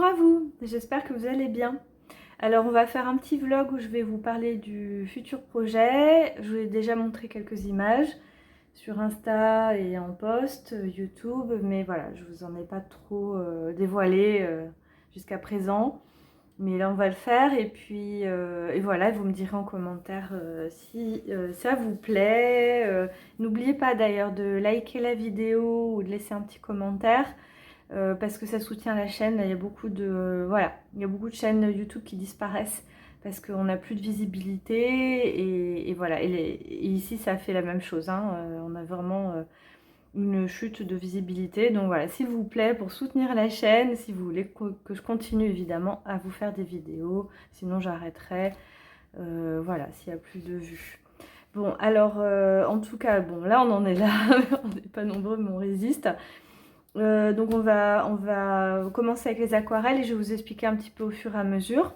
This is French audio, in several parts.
à vous, j'espère que vous allez bien. Alors on va faire un petit vlog où je vais vous parler du futur projet. Je vous ai déjà montré quelques images sur Insta et en post YouTube, mais voilà, je vous en ai pas trop dévoilé jusqu'à présent. Mais là on va le faire et puis et voilà, vous me direz en commentaire si ça vous plaît. N'oubliez pas d'ailleurs de liker la vidéo ou de laisser un petit commentaire. Parce que ça soutient la chaîne. Il y a beaucoup de, voilà, il y a beaucoup de chaînes YouTube qui disparaissent parce qu'on n'a plus de visibilité et voilà. Et ici, ça fait la même chose. Hein. On a vraiment une chute de visibilité. Donc voilà, s'il vous plaît, pour soutenir la chaîne, si vous voulez que je continue évidemment à vous faire des vidéos, sinon j'arrêterai. Voilà, s'il n'y a plus de vues. Bon, alors, en tout cas, bon, là, on en est là. On n'est pas nombreux, mais on résiste. Donc on va commencer avec les aquarelles et je vais vous expliquer un petit peu au fur et à mesure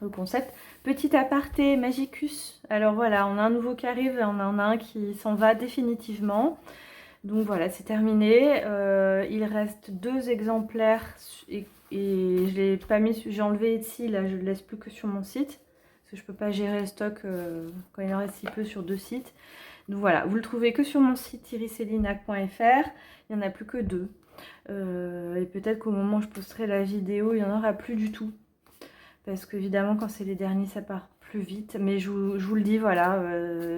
le concept. Petit aparté Magicus, alors voilà, on a un nouveau qui arrive et on en a un qui s'en va définitivement. Donc voilà, c'est terminé. Il reste 2 exemplaires et je l'ai pas mis, j'ai enlevé Etsy, là je le laisse plus que sur mon site parce que je peux pas gérer le stock quand il en reste si peu sur 2 sites. Donc voilà, vous le trouvez que sur mon site iriselinac.fr. Il n'y en a plus que 2. Et peut-être qu'au moment où je posterai la vidéo, il n'y en aura plus du tout. Parce qu'évidemment, quand c'est les derniers, ça part plus vite. Mais je vous le dis, voilà,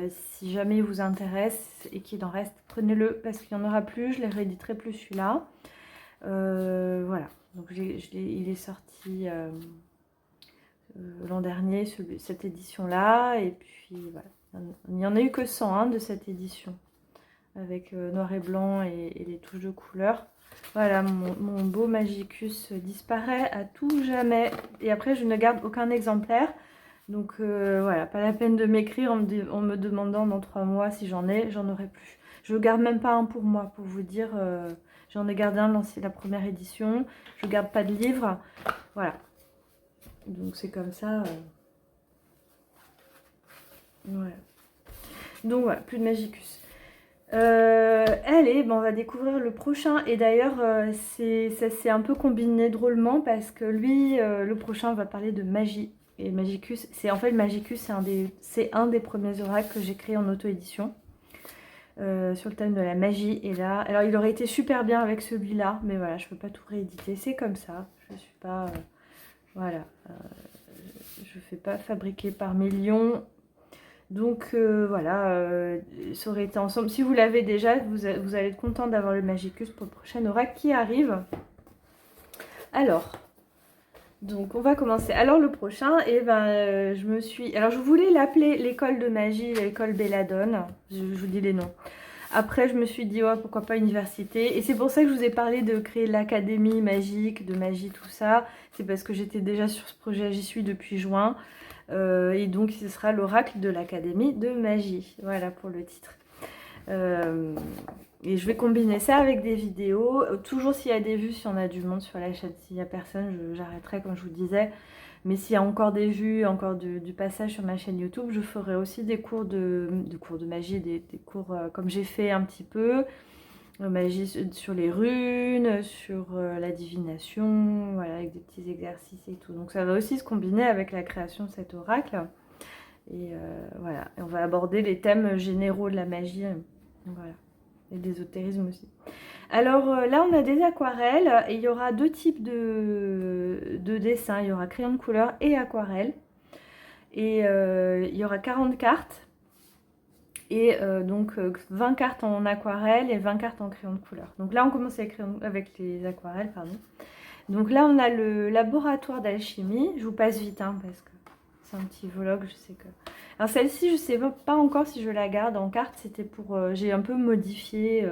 si jamais il vous intéresse et qu'il en reste, prenez-le parce qu'il n'y en aura plus. Je ne les rééditerai plus celui-là. Voilà, donc il est sorti l'an dernier, cette édition-là. Et puis voilà. Il n'y en a eu que 100 hein, de cette édition, avec noir et blanc et les touches de couleur. Voilà, mon beau Magicus disparaît à tout jamais. Et après, je ne garde aucun exemplaire. Donc voilà, pas la peine de m'écrire en me demandant dans 3 mois si j'en ai, j'en aurai plus. Je ne garde même pas un pour moi, pour vous dire. J'en ai gardé un dans la première édition. Je ne garde pas de livre. Voilà. Donc c'est comme ça. Voilà. Donc voilà, plus de Magicus. Allez, ben on va découvrir le prochain. Et d'ailleurs, ça s'est un peu combiné drôlement parce que lui, le prochain va parler de magie. Et Magicus, en fait, Magicus, c'est un des premiers oracles que j'ai créé en auto-édition sur le thème de la magie. Et là, alors il aurait été super bien avec celui-là, mais voilà, je peux pas tout rééditer. C'est comme ça. Je suis pas, voilà, je fais pas fabriquer par millions. Donc voilà, ça aurait été ensemble. Si vous l'avez déjà, vous allez être content d'avoir le Magicus pour le prochain oracle qui arrive. Alors, donc on va commencer. Alors le prochain, et ben alors je voulais l'appeler l'école de magie, l'école Belladone. Je vous dis les noms. Après, je me suis dit, ouais, pourquoi pas université. Et c'est pour ça que je vous ai parlé de créer l'académie magique, de magie, tout ça. C'est parce que j'étais déjà sur ce projet, j'y suis depuis juin. Et donc, ce sera l'oracle de l'académie de magie. Voilà pour le titre. Et je vais combiner ça avec des vidéos. Toujours s'il y a des vues, si on a du monde sur la chaîne. S'il n'y a personne, j'arrêterai comme je vous disais. Mais s'il y a encore des vues, encore du passage sur ma chaîne YouTube, je ferai aussi des cours de magie, des cours comme j'ai fait un petit peu. Magie sur les runes, sur la divination, voilà, avec des petits exercices et tout. Donc ça va aussi se combiner avec la création de cet oracle. Et voilà, et on va aborder les thèmes généraux de la magie, voilà, et de l'ésotérisme aussi. Alors là, on a des aquarelles et il y aura 2 types de dessins. Il y aura crayon de couleur et aquarelle. Et il y aura 40 cartes. Et donc 20 cartes en aquarelle et 20 cartes en crayon de couleur. Donc là, on commence avec les aquarelles, pardon. Donc là, on a le laboratoire d'alchimie. Je vous passe vite, hein, parce que c'est un petit vlog, je sais que... Alors celle-ci, je ne sais pas encore si je la garde en carte. C'était pour... j'ai un peu modifié...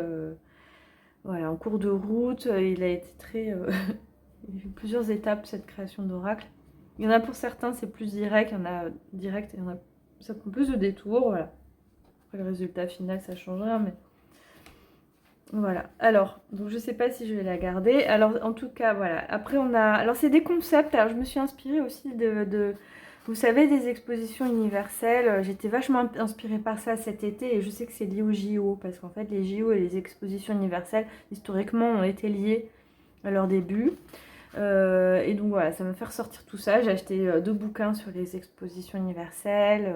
voilà, en cours de route, il a été très... il y a eu plusieurs étapes, cette création d'oracle. Il y en a pour certains, c'est plus direct. Il y en a direct et il y en a... ça prend plus de détours, voilà. Après, le résultat final, ça change rien, mais... Voilà. Alors, donc je sais pas si je vais la garder. Alors, en tout cas, voilà. Après, on a... Alors, c'est des concepts. Alors, je me suis inspirée aussi vous savez, des expositions universelles. J'étais vachement inspirée par ça cet été et je sais que c'est lié aux JO parce qu'en fait, les JO et les expositions universelles, historiquement, ont été liés à leur début. Et donc voilà, ça m'a fait ressortir tout ça. J'ai acheté 2 bouquins sur les expositions universelles.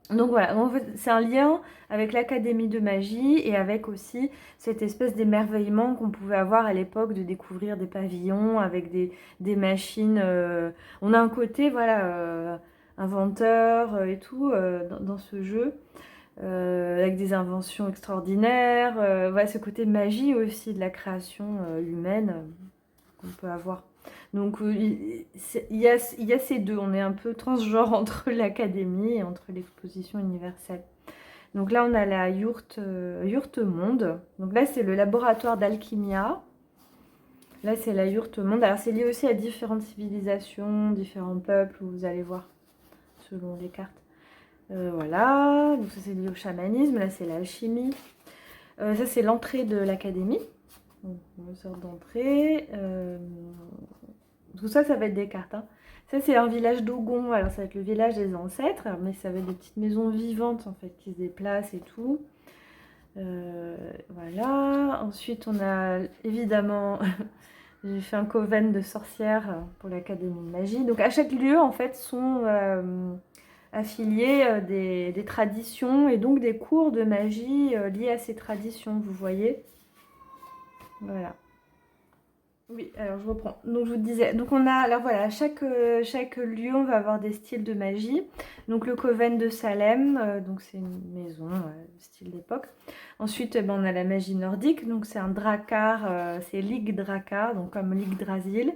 Donc voilà, en fait, c'est un lien avec l'Académie de magie et avec aussi cette espèce d'émerveillement qu'on pouvait avoir à l'époque de découvrir des pavillons avec des machines. On a un côté, voilà, inventeur et tout dans ce jeu, avec des inventions extraordinaires. Voilà, ce côté magie aussi de la création humaine qu'on peut avoir. Donc il y a ces deux, on est un peu transgenre entre l'académie et entre l'exposition universelle. Donc là on a la Yourte Monde. Donc là c'est le laboratoire d'Alchimia. Là c'est la Yourte Monde. Alors c'est lié aussi à différentes civilisations, différents peuples, vous allez voir selon les cartes. Voilà, donc ça c'est lié au chamanisme, là c'est l'alchimie. Ça c'est l'entrée de l'académie. Donc on sort d'entrée. Tout ça, ça va être des cartes. Hein. Ça, c'est un village d'Ogon. Alors, ça va être le village des ancêtres. Mais ça va être des petites maisons vivantes, en fait, qui se déplacent et tout. Voilà. Ensuite, on a évidemment... J'ai fait un coven de sorcières pour l'Académie de magie. Donc, à chaque lieu, en fait, sont affiliés des traditions et donc des cours de magie liés à ces traditions, vous voyez. Voilà. Oui, alors je reprends. Donc je vous disais, donc on a, alors voilà, chaque lieu, on va avoir des styles de magie. Donc le Coven de Salem, donc c'est une maison, style d'époque. Ensuite, ben, on a la magie nordique, donc c'est un Drakkar, c'est Ligue Drakkar, donc comme Ligue Drasil.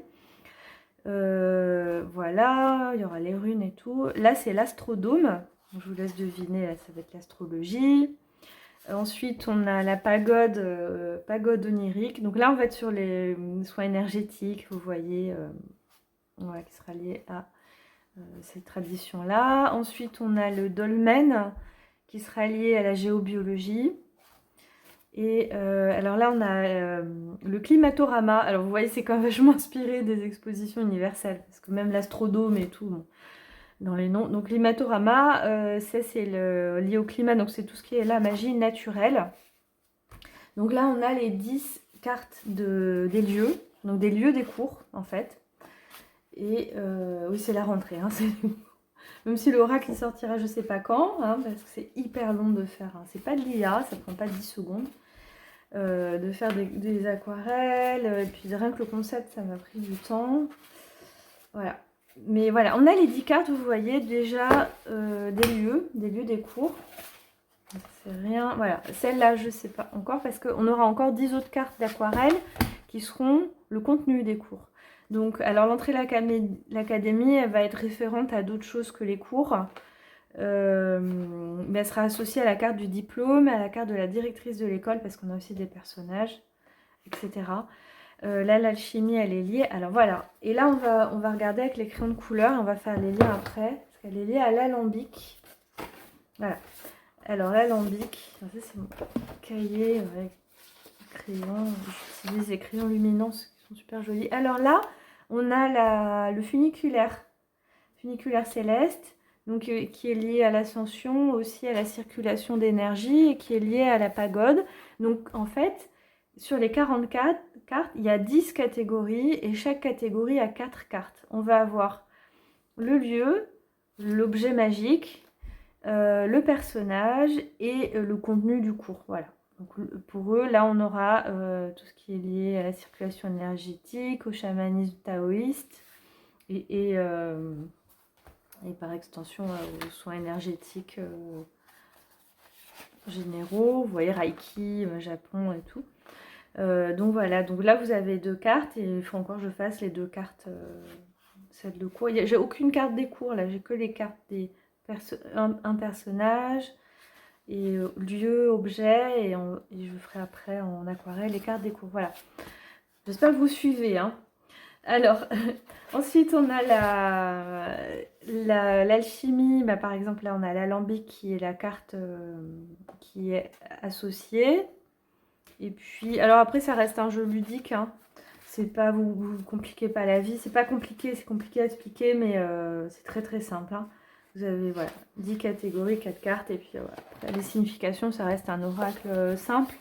Voilà, il y aura les runes et tout. Là, c'est l'astrodome. Je vous laisse deviner, là, ça va être l'astrologie. Ensuite, on a la pagode, pagode onirique. Donc là, on va être sur les soins énergétiques, vous voyez, voilà, qui sera lié à cette tradition-là. Ensuite, on a le dolmen, qui sera lié à la géobiologie. Et alors là, on a le climatorama. Alors vous voyez, c'est quand même vachement inspiré des expositions universelles, parce que même l'astrodome et tout, bon, dans les noms. Donc climatorama, ça c'est lié au climat, donc c'est tout ce qui est la magie naturelle. Donc là on a les 10 cartes des lieux, donc des lieux des cours en fait. Et oui c'est la rentrée, hein, même si l'oracle il sortira je sais pas quand, hein, parce que c'est hyper long de faire, hein. C'est pas de l'IA, ça prend pas 10 secondes. De faire des aquarelles, et puis rien que le concept ça m'a pris du temps. Voilà. Mais voilà, on a les 10 cartes, vous voyez déjà des lieux des cours. C'est rien, voilà. Celle-là, je ne sais pas encore parce qu'on aura encore 10 autres cartes d'aquarelle qui seront le contenu des cours. Donc, alors l'entrée de l'académie, elle va être référente à d'autres choses que les cours. Mais elle sera associée à la carte du diplôme, à la carte de la directrice de l'école parce qu'on a aussi des personnages, etc. Là, l'alchimie, elle est liée. Alors voilà. Et là, on va regarder avec les crayons de couleur. On va faire les liens après. Parce qu'elle est liée à l'alambic. Voilà. Alors, l'alambic. Ça, c'est mon cahier avec crayons. J'utilise les crayons luminants qui sont super jolis. Alors là, on a le funiculaire. Funiculaire céleste. Donc, qui est lié à l'ascension, aussi à la circulation d'énergie et qui est lié à la pagode. Donc, en fait, sur les 44 cartes, il y a 10 catégories et chaque catégorie a 4 cartes. On va avoir le lieu, l'objet magique, le personnage et le contenu du cours. Voilà. Donc, pour eux, là, on aura tout ce qui est lié à la circulation énergétique, au chamanisme taoïste et par extension aux soins énergétiques généraux. Vous voyez, Reiki, Japon et tout. Donc voilà, donc là vous avez 2 cartes et il faut encore que je fasse les 2 cartes celle de cours. J'ai aucune carte des cours là, j'ai que les cartes des un personnage et lieu, objet et je ferai après en aquarelle les cartes des cours. Voilà. J'espère que vous suivez. Hein. Alors, ensuite on a l'alchimie, bah, par exemple là on a l'alambic qui est la carte qui est associée. Et puis, alors après, ça reste un jeu ludique. Hein. C'est pas, vous compliquez pas la vie. C'est pas compliqué, c'est compliqué à expliquer, mais c'est très très simple. Hein. Vous avez voilà, 10 catégories, 4 cartes. Et puis voilà. Après, les significations, ça reste un oracle simple.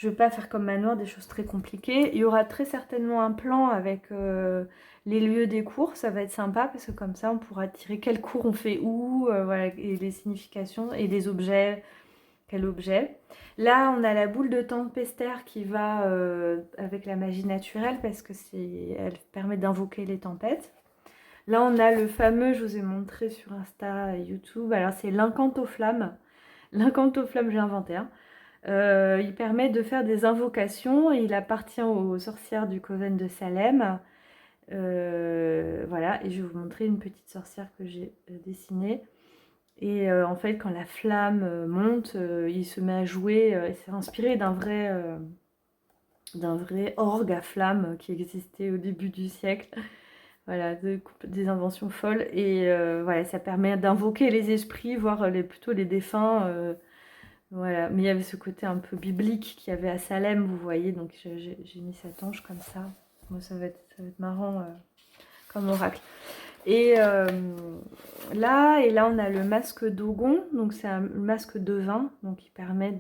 Je ne veux pas faire comme Manoir, des choses très compliquées. Il y aura très certainement un plan avec les lieux des cours. Ça va être sympa parce que comme ça, on pourra tirer quel cours on fait où, voilà, et les significations et les objets. Quel objet. Là, on a la boule de tempestaire qui va avec la magie naturelle parce que elle permet d'invoquer les tempêtes. Là, on a le fameux, je vous ai montré sur Insta et YouTube. Alors, c'est l'incantoflamme. L'incantoflamme, j'ai inventé. Hein. Il permet de faire des invocations. Il appartient aux sorcières du Coven de Salem. Voilà, et je vais vous montrer une petite sorcière que j'ai dessinée. Et en fait, quand la flamme monte, il se met à jouer. C'est inspiré d'un vrai orgue à flamme qui existait au début du siècle. Voilà, des inventions folles. Et voilà, ça permet d'invoquer les esprits, voire plutôt les défunts. Voilà, mais il y avait ce côté un peu biblique qu'il y avait à Salem, vous voyez. Donc j'ai mis cet ange comme ça. Bon, ça va être marrant comme oracle. Et là, on a le masque d'Ogon, donc c'est un masque devin, donc qui permet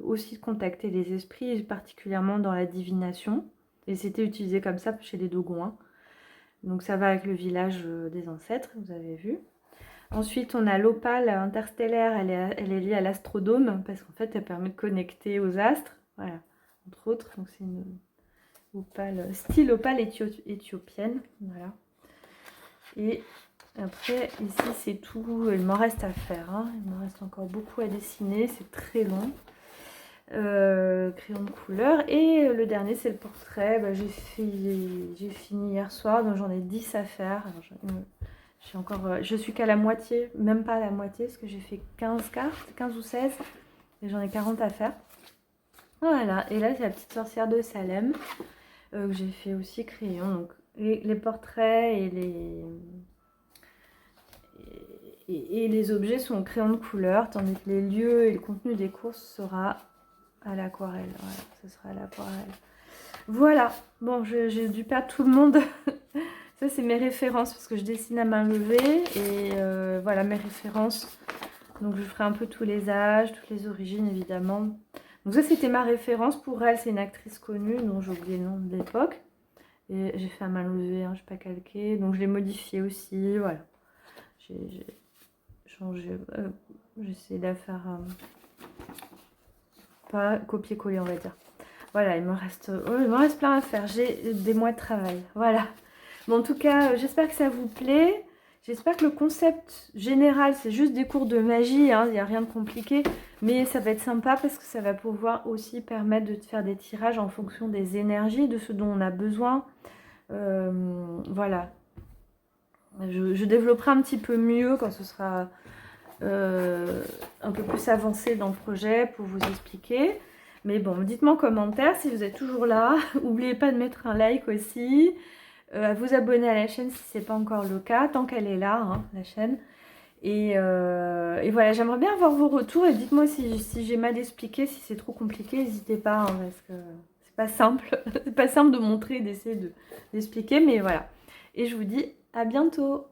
aussi de contacter les esprits, particulièrement dans la divination. Et c'était utilisé comme ça chez les Dogons. Hein. Donc ça va avec le village des ancêtres, vous avez vu. Ensuite, on a l'opale interstellaire, elle est liée à l'astrodome, parce qu'en fait, elle permet de connecter aux astres, voilà, entre autres. Donc c'est une opale, style opale éthiopienne, voilà. Et après, ici, c'est tout. Il m'en reste à faire. Hein. Il m'en reste encore beaucoup à dessiner. C'est très long. Crayon de couleur. Et le dernier, c'est le portrait. Bah, j'ai fini hier soir, donc j'en ai 10 à faire. Alors, je suis qu'à la moitié, même pas à la moitié, parce que j'ai fait 15 cartes, 15 ou 16. Et j'en ai 40 à faire. Voilà. Et là, c'est la petite sorcière de Salem, que j'ai fait aussi crayon. Donc, les portraits et les objets sont au crayon de couleur, tandis que les lieux et le contenu des courses sera à l'aquarelle. Voilà, ce sera à l'aquarelle. Voilà, bon, j'ai dû perdre tout le monde. Ça, c'est mes références, parce que je dessine à main levée. Et voilà, mes références. Donc, je ferai un peu tous les âges, toutes les origines, évidemment. Donc ça, c'était ma référence. Pour elle, c'est une actrice connue, dont j'ai oublié le nom de l'époque. Et j'ai fait à main levée, hein, je n'ai pas calqué. Donc, je l'ai modifié aussi, voilà. J'ai changé, j'essaie de la faire pas copier-coller, on va dire. Voilà, il me reste plein à faire. J'ai des mois de travail, voilà. Bon, en tout cas, j'espère que ça vous plaît. J'espère que le concept général, c'est juste des cours de magie, hein, il n'y a rien de compliqué. Mais ça va être sympa parce que ça va pouvoir aussi permettre de faire des tirages en fonction des énergies, de ce dont on a besoin. Voilà. Je développerai un petit peu mieux quand ce sera un peu plus avancé dans le projet pour vous expliquer. Mais bon, dites-moi en commentaire si vous êtes toujours là. N'oubliez pas de mettre un like aussi. À vous abonner à la chaîne si ce n'est pas encore le cas, tant qu'elle est là, hein, la chaîne. Et voilà, j'aimerais bien avoir vos retours. Et dites-moi si j'ai mal expliqué, si c'est trop compliqué, n'hésitez pas, hein, parce que c'est pas simple. C'est pas simple de montrer, d'essayer d'expliquer, mais voilà. Et je vous dis à bientôt.